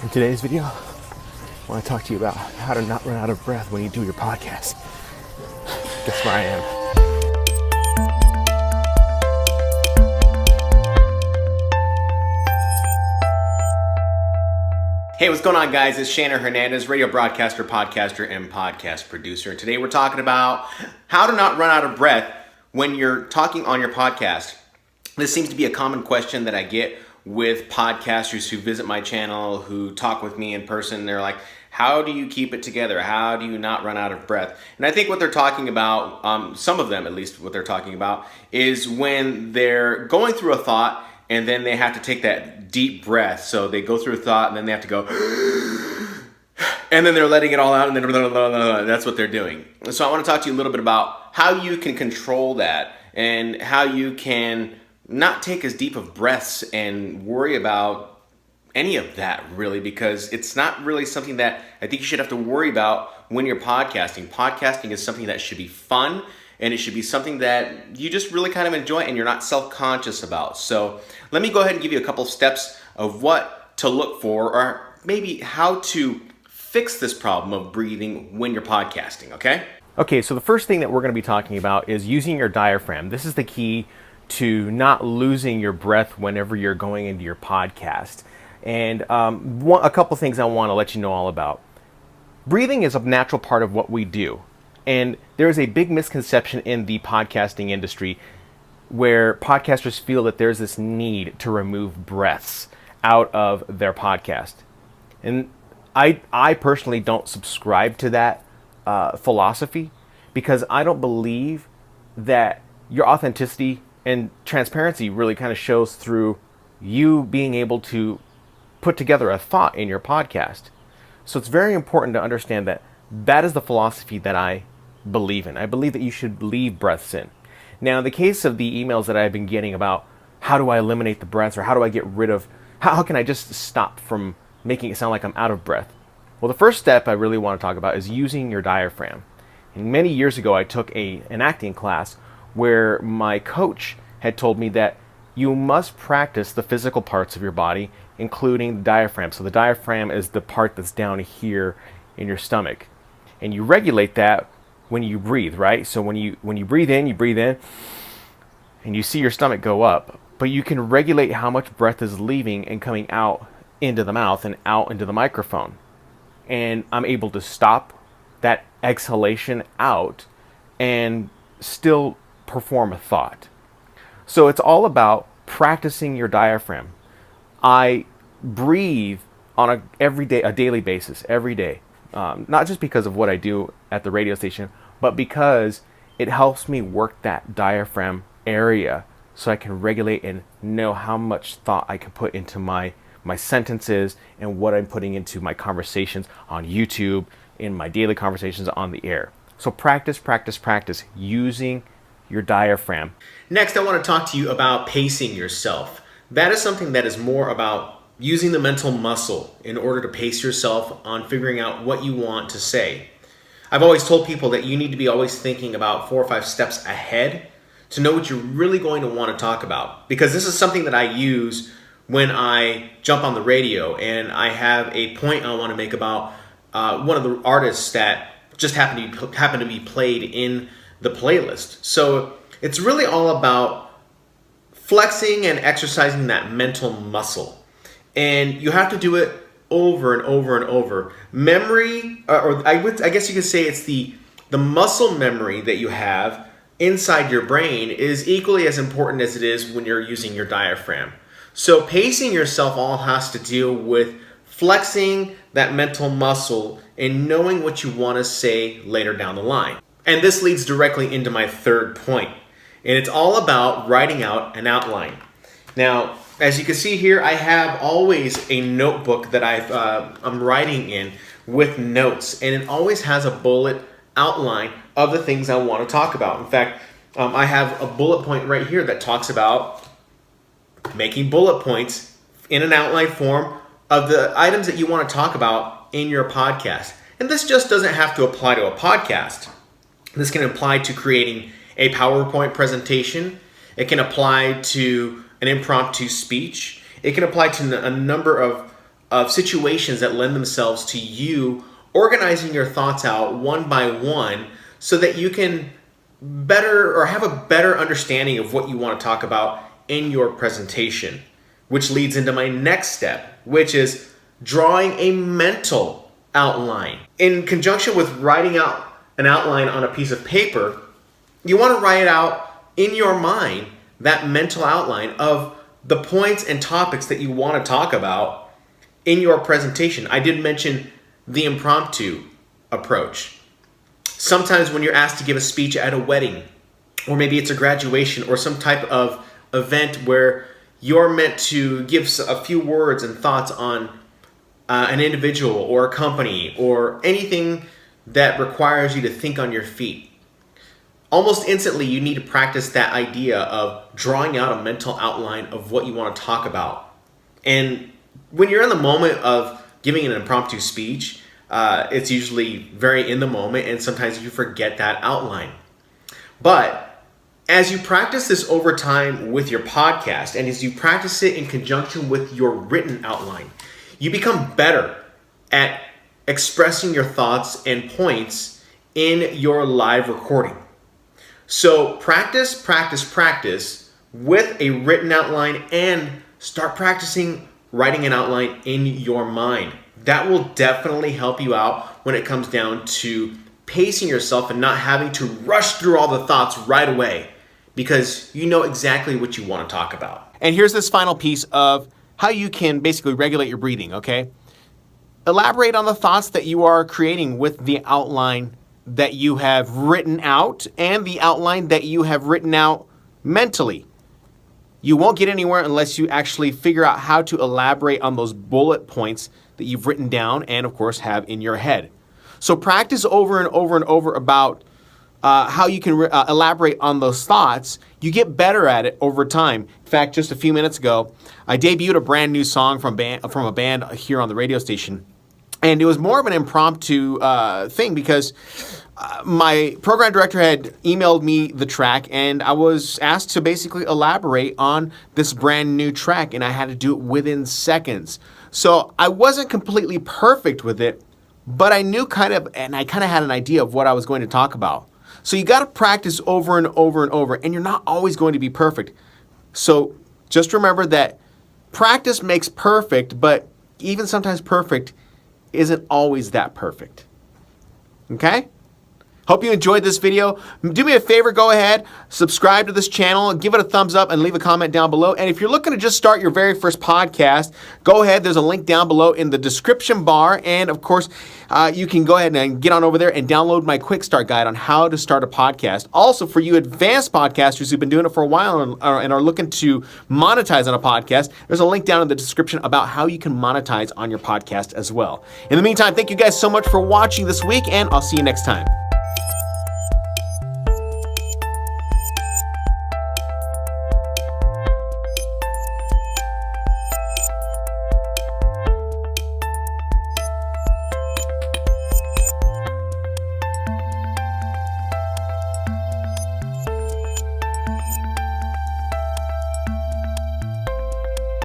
In today's video, I want to talk to you about how to not run out of breath when you do your podcast. Guess where I am? Hey, what's going on, guys? It's Shannon Hernandez, radio broadcaster, podcaster, and podcast producer. And today we're talking about how to not run out of breath when you're talking on your podcast. This seems to be a common question that I get with podcasters who visit my channel, who talk with me in person. They're like, how do you keep it together? How do you not run out of breath? And I think what they're talking about, some of them at least, what they're talking about is when they're going through a thought and then they have to take that deep breath. So they go through a thought and then they have to go, and then they're letting it all out and then that's what they're doing. So I want to talk to you a little bit about how you can control that and how you can not take as deep of breaths and worry about any of that, really, because it's not really something that I think you should have to worry about when you're podcasting. Podcasting is something that should be fun, and it should be something that you just really kind of enjoy and you're not self-conscious about. So let me go ahead and give you a couple of steps of what to look for, or maybe how to fix this problem of breathing when you're podcasting, okay? Okay, so the first thing that we're going to be talking about is using your diaphragm. This is the key to not losing your breath whenever you're going into your podcast. And a couple things I want to let you know all about. Breathing is a natural part of what we do. And there is a big misconception in the podcasting industry where podcasters feel that there's this need to remove breaths out of their podcast. And I personally don't subscribe to that philosophy, because I don't believe that your authenticity and transparency really kind of shows through you being able to put together a thought in your podcast. So it's very important to understand that that is the philosophy that I believe in. I believe that you should leave breaths in. Now, in the case of the emails that I've been getting about how do I eliminate the breaths, or how do I get rid of, how can I just stop from making it sound like I'm out of breath? Well, the first step I really want to talk about is using your diaphragm. And many years ago, I took an acting class where my coach had told me that you must practice the physical parts of your body, including the diaphragm. So the diaphragm is the part that's down here in your stomach. And you regulate that when you breathe, right? So when you breathe in, and you see your stomach go up. But you can regulate how much breath is leaving and coming out into the mouth and out into the microphone. And I'm able to stop that exhalation out and still perform a thought. So it's all about practicing your diaphragm. I breathe on a daily basis, every day. Not just because of what I do at the radio station, but because it helps me work that diaphragm area so I can regulate and know how much thought I can put into my sentences and what I'm putting into my conversations on YouTube, in my daily conversations on the air. So practice using your diaphragm. Next, I want to talk to you about pacing yourself. That is something that is more about using the mental muscle in order to pace yourself on figuring out what you want to say. I've always told people that you need to be always thinking about 4 or 5 steps ahead to know what you're really going to want to talk about. Because this is something that I use when I jump on the radio and I have a point I want to make about one of the artists that just happened to be played in the playlist. So it's really all about flexing and exercising that mental muscle. And you have to do it over and over and over. Memory, I guess you could say it's the muscle memory that you have inside your brain is equally as important as it is when you're using your diaphragm. So pacing yourself all has to do with flexing that mental muscle and knowing what you want to say later down the line. And this leads directly into my third point. And it's all about writing out an outline. Now, as you can see here, I have always a notebook that I'm writing in with notes. And it always has a bullet outline of the things I want to talk about. In fact, I have a bullet point right here that talks about making bullet points in an outline form of the items that you want to talk about in your podcast. And this just doesn't have to apply to a podcast. This can apply to creating a PowerPoint presentation. It can apply to an impromptu speech. It can apply to a number of of situations that lend themselves to you organizing your thoughts out one by one so that you can better or have a better understanding of what you want to talk about in your presentation, which leads into my next step, which is drawing a mental outline. In conjunction with writing out an outline on a piece of paper, you want to write out in your mind that mental outline of the points and topics that you want to talk about in your presentation. I did mention the impromptu approach. Sometimes when you're asked to give a speech at a wedding, or maybe it's a graduation or some type of event where you're meant to give a few words and thoughts on an individual or a company or anything that requires you to think on your feet. Almost instantly, you need to practice that idea of drawing out a mental outline of what you want to talk about. And when you're in the moment of giving an impromptu speech, it's usually very in the moment, and sometimes you forget that outline. But as you practice this over time with your podcast, and as you practice it in conjunction with your written outline, you become better at expressing your thoughts and points in your live recording. So practice with a written outline and start practicing writing an outline in your mind. That will definitely help you out when it comes down to pacing yourself and not having to rush through all the thoughts right away, because you know exactly what you want to talk about. And here's this final piece of how you can basically regulate your breathing, okay? Elaborate on the thoughts that you are creating with the outline that you have written out and the outline that you have written out mentally. You won't get anywhere unless you actually figure out how to elaborate on those bullet points that you've written down and, of course, have in your head. So practice over and over and over about how you can elaborate on those thoughts. You get better at it over time. In fact, just a few minutes ago, I debuted a brand new song from a band here on the radio station. And it was more of an impromptu thing because my program director had emailed me the track, and I was asked to basically elaborate on this brand new track, and I had to do it within seconds. So I wasn't completely perfect with it, but I knew I had an idea of what I was going to talk about. So you got to practice over and over and over, and you're not always going to be perfect. So just remember that practice makes perfect, but even sometimes perfect isn't always that perfect. Okay? Hope you enjoyed this video. Do me a favor, go ahead, subscribe to this channel, give it a thumbs up, and leave a comment down below. And if you're looking to just start your very first podcast, go ahead. There's a link down below in the description bar. And of course, you can go ahead and get on over there and download my quick start guide on how to start a podcast. Also, for you advanced podcasters who've been doing it for a while and are looking to monetize on a podcast, there's a link down in the description about how you can monetize on your podcast as well. In the meantime, thank you guys so much for watching this week, and I'll see you next time.